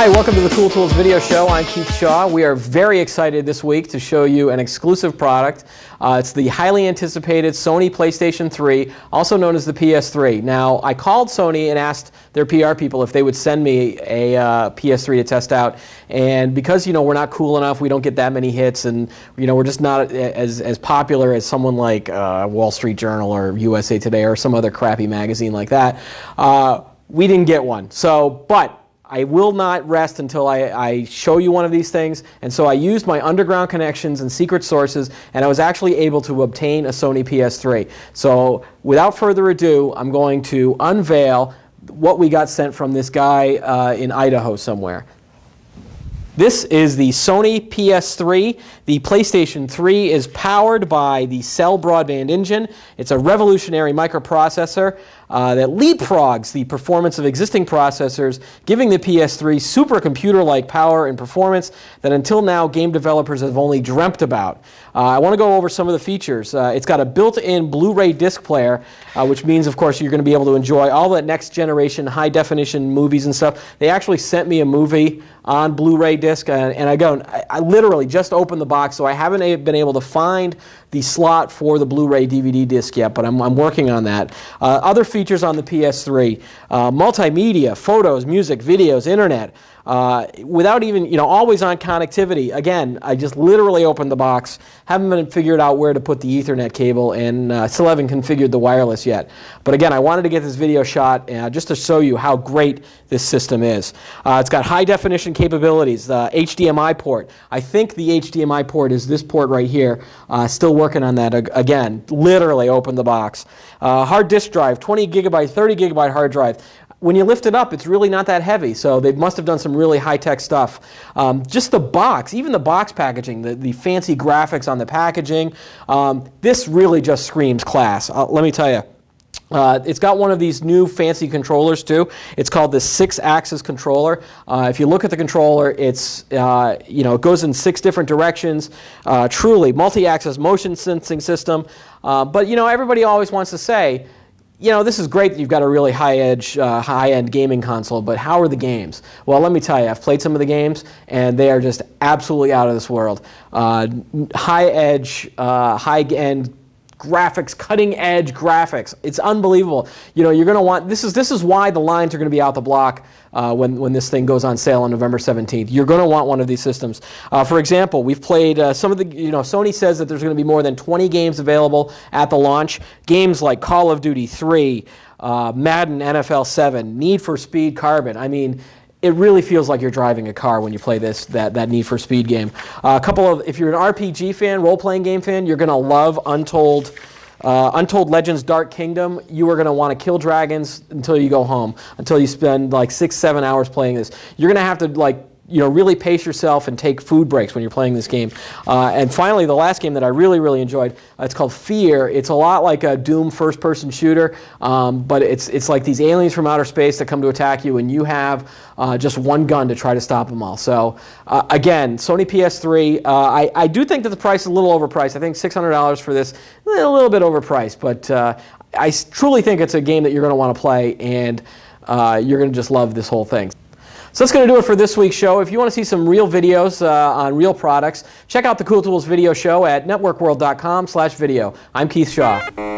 Hi, welcome to the Cool Tools video show. I'm Keith Shaw. We are very excited this week to show you an exclusive product. It's the highly anticipated Sony PlayStation 3, also known as the PS3. Now, I called Sony and asked their PR people if they would send me a PS3 to test out. And because, we're not cool enough, we don't get that many hits, and, we're just not as popular as someone like Wall Street Journal or USA Today or some other crappy magazine like that, we didn't get one. But I will not rest until I show you one of these things, and so I used my underground connections and secret sources, and I was actually able to obtain a Sony PS3. So without further ado, I'm going to unveil what we got sent from this guy in Idaho somewhere. This is the Sony PS3. The PlayStation 3 is powered by the Cell Broadband engine. It's a revolutionary microprocessor that leapfrogs the performance of existing processors, giving the PS3 supercomputer-like power and performance that until now game developers have only dreamt about. I want to go over some of the features. It's got a built-in Blu-ray disc player, which means, of course, you're going to be able to enjoy all the next-generation high-definition movies and stuff. They actually sent me a movie on Blu-ray disc, and I literally just opened the box, so I haven't been able to find the slot for the Blu-ray DVD disc yet, but I'm working on that. Other features on the PS3, multimedia, photos, music, videos, internet, without even, always-on connectivity. Again, I just literally opened the box, haven't been figured out where to put the Ethernet cable, and still haven't configured the wireless yet. But again, I wanted to get this video shot just to show you how great this system is. It's got high-definition capabilities, HDMI port. I think the HDMI port is this port right here. Still working on that. Again, literally opened the box. Hard disk drive, 20 gigabyte, 30 gigabyte hard drive. When you lift it up, it's really not that heavy, so they must have done some really high-tech stuff. Just the box, even the box packaging, the fancy graphics on the packaging, this really just screams class. Let me tell you. It's got one of these new fancy controllers too. It's called the 6-axis controller. If you look at the controller, it's it goes in 6 different directions. Truly multi-axis motion sensing system. But everybody always wants to say, this is great that you've got a really high-end gaming console, but how are the games? Well, let me tell you, I've played some of the games, and they are just absolutely out of this world. High-edge, high-end graphics, cutting-edge graphics. It's unbelievable. You're going to want this is why the lines are going to be out the block when this thing goes on sale on November 17th. You're going to want one of these systems. For example, we've played some of the. Sony says that there's going to be more than 20 games available at the launch. Games like Call of Duty 3, Madden NFL 7, Need for Speed Carbon. I mean, it really feels like you're driving a car when you play that Need for Speed game. If you're an RPG fan, role-playing game fan, you're going to love Untold Legends Dark Kingdom. You are going to want to kill dragons until you go home, until you spend like 6-7 hours playing this. You're going to have to really pace yourself and take food breaks when you're playing this game. And finally, the last game that I really, really enjoyed, it's called Fear. It's a lot like a Doom first-person shooter, but it's like these aliens from outer space that come to attack you, and you have just one gun to try to stop them all. So again, Sony PS3, I do think that the price is a little overpriced. I think $600 for this, a little bit overpriced, but I truly think it's a game that you're going to want to play, and you're going to just love this whole thing. So that's going to do it for this week's show. If you want to see some real videos on real products, check out the Cool Tools video show at networkworld.com/video. I'm Keith Shaw.